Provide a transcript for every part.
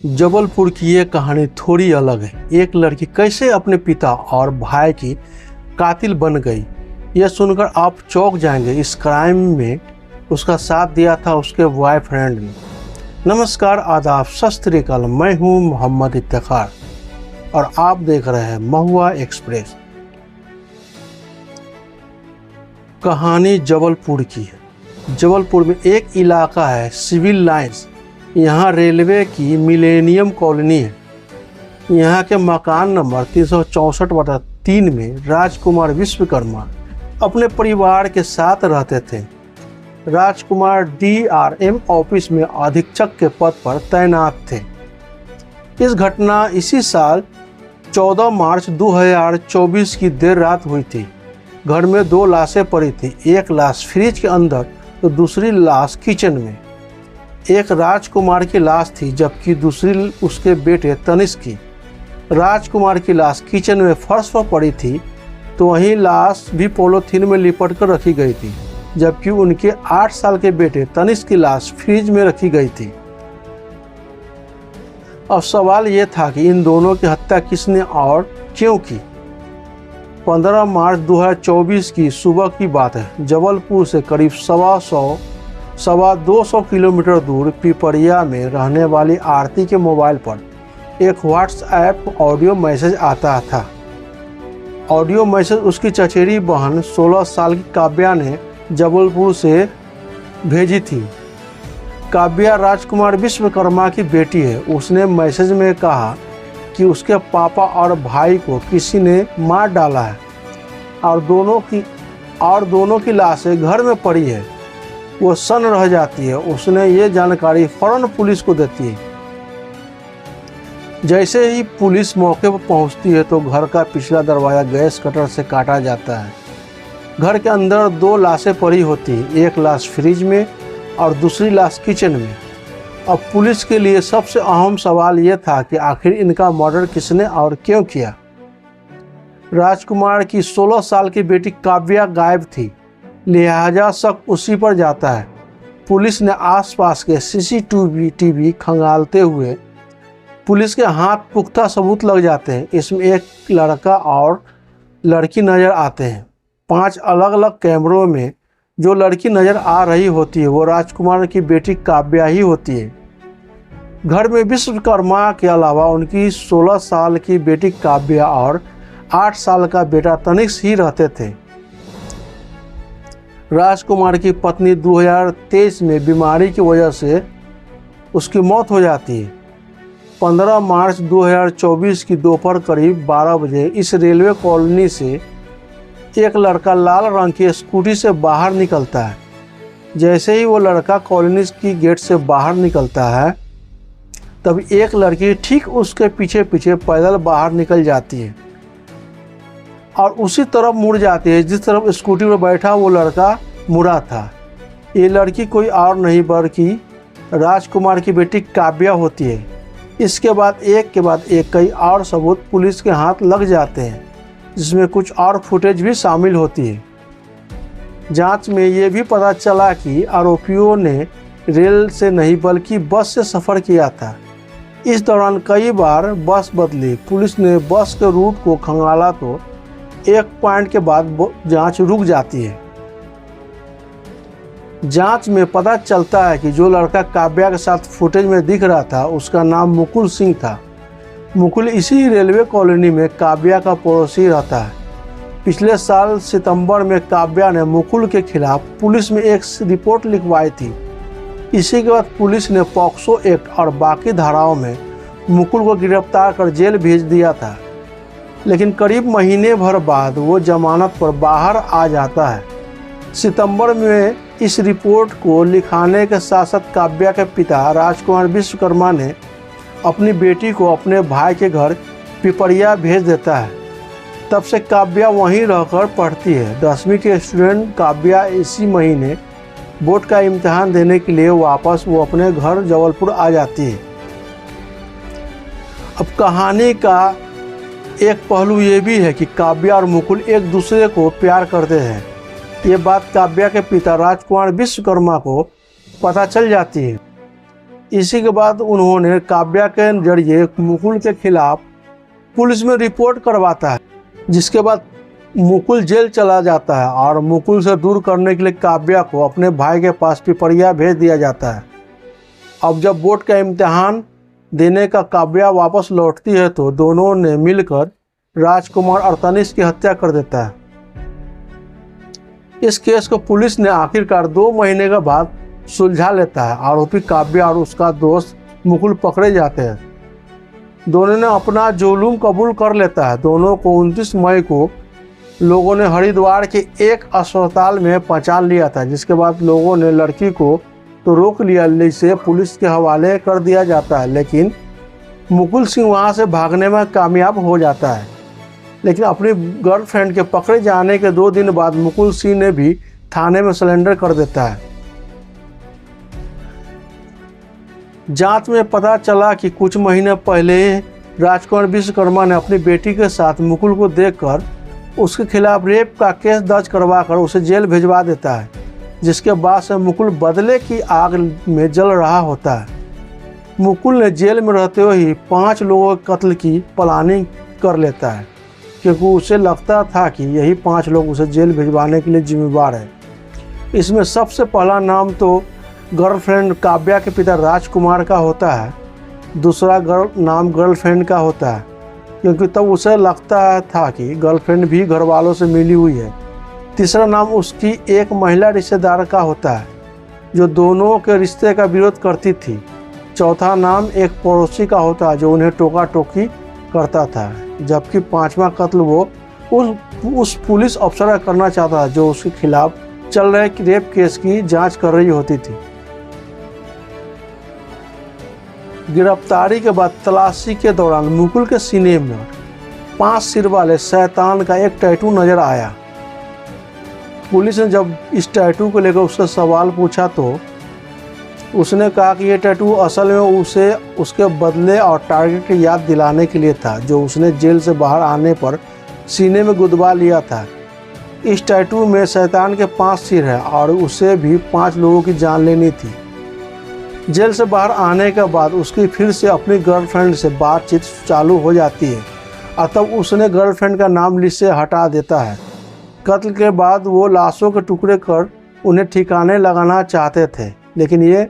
जबलपुर की ये कहानी थोड़ी अलग है। एक लड़की कैसे अपने पिता और भाई की कातिल बन गई, यह सुनकर आप चौंक जाएंगे। इस क्राइम में उसका साथ दिया था उसके बॉयफ्रेंड ने। नमस्कार, आदाब, सत श्री अकाल। मैं हूँ मोहम्मद इफ्तिखार और आप देख रहे हैं महुआ एक्सप्रेस। कहानी जबलपुर की है। जबलपुर में एक इलाका है सिविल लाइंस। यहाँ रेलवे की मिलेनियम कॉलोनी है। यहाँ के मकान नंबर 364/3 में राजकुमार विश्वकर्मा अपने परिवार के साथ रहते थे। राजकुमार DRM ऑफिस में अधीक्षक के पद पर तैनात थे। इस घटना इसी साल 14 मार्च 2024 की देर रात हुई थी। घर में 2 लाशें पड़ी थी, एक लाश फ्रिज के अंदर तो दूसरी लाश किचन में। एक राजकुमार की लाश थी जबकि दूसरी उसके बेटे तनिष्क की। राजकुमार की लाश किचन में फर्श पर पड़ी थी तो वहीं लाश भी पॉलीथीन में लिपट कर रखी गई थी, जबकि उनके 8 साल के बेटे तनिष्क की लाश फ्रिज में रखी गई थी। अब सवाल ये था कि इन दोनों की हत्या किसने और क्यों की। 15 मार्च 2024 की सुबह की बात है। जबलपुर से करीब 200 किलोमीटर दूर पिपरिया में रहने वाली आरती के मोबाइल पर एक व्हाट्सएप ऑडियो मैसेज आता था। ऑडियो मैसेज उसकी चचेरी बहन 16 साल की काव्या ने जबलपुर से भेजी थी। काव्या राजकुमार विश्वकर्मा की बेटी है। उसने मैसेज में कहा कि उसके पापा और भाई को किसी ने मार डाला है और दोनों की लाशें घर में पड़ी है। वो सन्न रह जाती है। उसने ये जानकारी फौरन पुलिस को देती है। जैसे ही पुलिस मौके पर पहुंचती है तो घर का पिछला दरवाज़ा गैस कटर से काटा जाता है। घर के अंदर 2 लाशें पड़ी होती हैं, एक लाश फ्रिज में और दूसरी लाश किचन में। अब पुलिस के लिए सबसे अहम सवाल यह था कि आखिर इनका मर्डर किसने और क्यों किया। राजकुमार की 16 साल की बेटी काव्या गायब थी, लिहाजा शक उसी पर जाता है। पुलिस ने आसपास के CCTV खंगालते हुए पुलिस के हाथ पुख्ता सबूत लग जाते हैं। इसमें एक लड़का और लड़की नज़र आते हैं। 5 अलग अलग कैमरों में जो लड़की नज़र आ रही होती है वो राजकुमार की बेटी काव्या ही होती है। घर में विश्वकर्मा के अलावा उनकी 16 साल की बेटी काव्या और 8 साल का बेटा तनिष्क ही रहते थे। राजकुमार की पत्नी 2023 में बीमारी की वजह से उसकी मौत हो जाती है। 15 मार्च 2024 की दोपहर करीब 12 बजे इस रेलवे कॉलोनी से एक लड़का लाल रंग की स्कूटी से बाहर निकलता है। जैसे ही वो लड़का कॉलोनी की गेट से बाहर निकलता है तब एक लड़की ठीक उसके पीछे पीछे पैदल बाहर निकल जाती है और उसी तरफ मुड़ जाती है जिस तरफ स्कूटी पर बैठा वो लड़का मुड़ा था। ये लड़की कोई और नहीं बल्कि राजकुमार की बेटी काव्या होती है। इसके बाद एक कई और सबूत पुलिस के हाथ लग जाते हैं, जिसमें कुछ और फुटेज भी शामिल होती है। जांच में ये भी पता चला कि आरोपियों ने रेल से नहीं बल्कि बस से सफ़र किया था। इस दौरान कई बार बस बदली। पुलिस ने बस के रूट को खंगाला तो एक पॉइंट के बाद जांच रुक जाती है। जांच में पता चलता है कि जो लड़का काव्या के साथ फुटेज में दिख रहा था उसका नाम मुकुल सिंह था। मुकुल इसी रेलवे कॉलोनी में काव्या का पड़ोसी रहता है। पिछले साल सितंबर में काव्या ने मुकुल के खिलाफ पुलिस में एक रिपोर्ट लिखवाई थी। इसी के बाद पुलिस ने पॉक्सो एक्ट और बाकी धाराओं में मुकुल को गिरफ्तार कर जेल भेज दिया था, लेकिन करीब महीने भर बाद वो जमानत पर बाहर आ जाता है। सितंबर में इस रिपोर्ट को लिखाने के साथ साथ काव्या के पिता राजकुमार विश्वकर्मा ने अपनी बेटी को अपने भाई के घर पिपरिया भेज देता है। तब से काव्या वहीं रहकर पढ़ती है। 10वीं के स्टूडेंट काव्या इसी महीने बोर्ड का इम्तिहान देने के लिए वापस वो अपने घर जबलपुर आ जाती है। अब कहानी का एक पहलू ये भी है कि काव्या और मुकुल एक दूसरे को प्यार करते हैं। ये बात काव्या के पिता राजकुमार विश्वकर्मा को पता चल जाती है। इसी के बाद उन्होंने काव्या के जरिए मुकुल के खिलाफ पुलिस में रिपोर्ट करवाता है, जिसके बाद मुकुल जेल चला जाता है और मुकुल से दूर करने के लिए काव्या को अपने भाई के पास पिपरिया भेज दिया जाता है। अब जब बोर्ड का इम्तिहान देने का काव्या वापस लौटती है तो दोनों ने मिलकर राजकुमार और तनिष्क की हत्या कर देता है। इस केस को पुलिस ने आखिरकार 2 महीने के बाद सुलझा लेता है। आरोपी काव्या और उसका दोस्त मुकुल पकड़े जाते हैं। दोनों ने अपना जुर्म कबूल कर लेता है। दोनों को 29 मई को लोगों ने हरिद्वार के एक अस्पताल में पहचान लिया था, जिसके बाद लोगों ने लड़की को तो रोक लिया, जिसे पुलिस के हवाले कर दिया जाता है। लेकिन मुकुल सिंह वहां से भागने में कामयाब हो जाता है। लेकिन अपनी गर्लफ्रेंड के पकड़े जाने के 2 दिन बाद मुकुल सिंह ने भी थाने में सरेंडर कर देता है। जांच में पता चला कि कुछ महीने पहले राजकुमार विश्वकर्मा ने अपनी बेटी के साथ मुकुल को देखकर उसके खिलाफ रेप का केस दर्ज करवाकर उसे जेल भिजवा देता है, जिसके बाद से मुकुल बदले की आग में जल रहा होता है। मुकुल ने जेल में रहते हुए ही 5 लोगों के कत्ल की प्लानिंग कर लेता है, क्योंकि उसे लगता था कि यही 5 लोग उसे जेल भिजवाने के लिए जिम्मेदार है। इसमें सबसे पहला नाम तो गर्लफ्रेंड काव्या के पिता राजकुमार का होता है। दूसरा नाम गर्लफ्रेंड का होता है, क्योंकि तब उसे लगता था कि गर्लफ्रेंड भी घर वालों से मिली हुई है। तीसरा नाम उसकी एक महिला रिश्तेदार का होता है, जो दोनों के रिश्ते का विरोध करती थी। चौथा नाम एक पड़ोसी का होता है, जो उन्हें टोका टोकी करता था। जबकि 5वां कत्ल वो उस पुलिस अफसर का करना चाहता था, जो उसके खिलाफ चल रहे रेप केस की जांच कर रही होती थी। गिरफ्तारी के बाद तलाशी के दौरान मुकुल के सीने में 5 सिर वाले शैतान का एक टैटू नजर आया। पुलिस ने जब इस टैटू को लेकर उससे सवाल पूछा तो उसने कहा कि ये टैटू असल में उसे उसके बदले और टारगेट की याद दिलाने के लिए था, जो उसने जेल से बाहर आने पर सीने में गुदवा लिया था। इस टैटू में शैतान के 5 सिर हैं और उसे भी 5 लोगों की जान लेनी थी। जेल से बाहर आने के बाद उसकी फिर से अपनी गर्लफ्रेंड से बातचीत चालू हो जाती है और तब उसने गर्लफ्रेंड का नाम लिस्ट से हटा देता है। कत्ल के बाद वो लाशों के टुकड़े कर उन्हें ठिकाने लगाना चाहते थे, लेकिन ये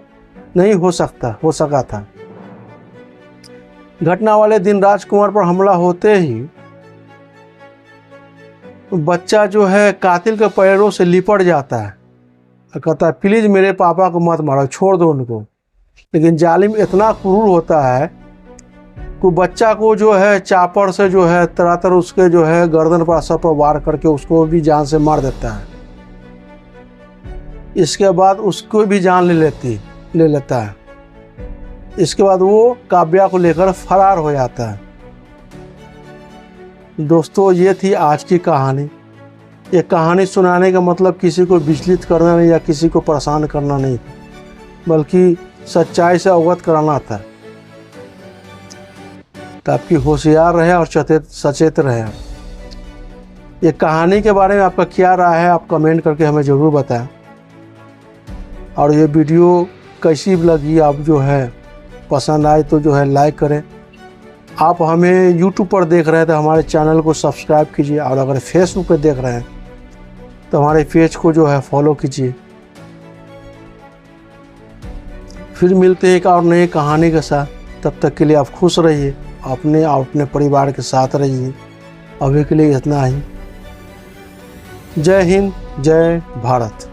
नहीं हो सका था। घटना वाले दिन राजकुमार पर हमला होते ही बच्चा जो है कातिल के पैरों से लिपट जाता है और कहता है, प्लीज़ मेरे पापा को मत मारो, छोड़ दो उनको। लेकिन जालिम इतना क्रूर होता है कि बच्चा को जो है चापर से जो है तरह उसके जो है गर्दन पर सर पर वार करके उसको भी जान से मार देता है। इसके बाद उसको भी जान ले लेता है। इसके बाद वो काव्या को लेकर फरार हो जाता है। दोस्तों, ये थी आज की कहानी। ये कहानी सुनाने का मतलब किसी को विचलित करना नहीं या किसी को परेशान करना नहीं, बल्कि सच्चाई से अवगत कराना था, ताकि होशियार रहे और सचेत रहे। ये कहानी के बारे में आपका क्या राय है, आप कमेंट करके हमें ज़रूर बताएं। और ये वीडियो कैसी लगी, आप जो है पसंद आए तो जो है लाइक करें। आप हमें YouTube पर देख रहे हैं तो हमारे चैनल को सब्सक्राइब कीजिए, और अगर फेसबुक पर देख रहे हैं तो हमारे पेज को जो है फॉलो कीजिए। फिर मिलते हैं एक और नई कहानी के साथ। तब तक के लिए आप खुश रहिए, अपने और अपने परिवार के साथ रहिए। अभी के लिए इतना ही। जय हिंद, जय भारत।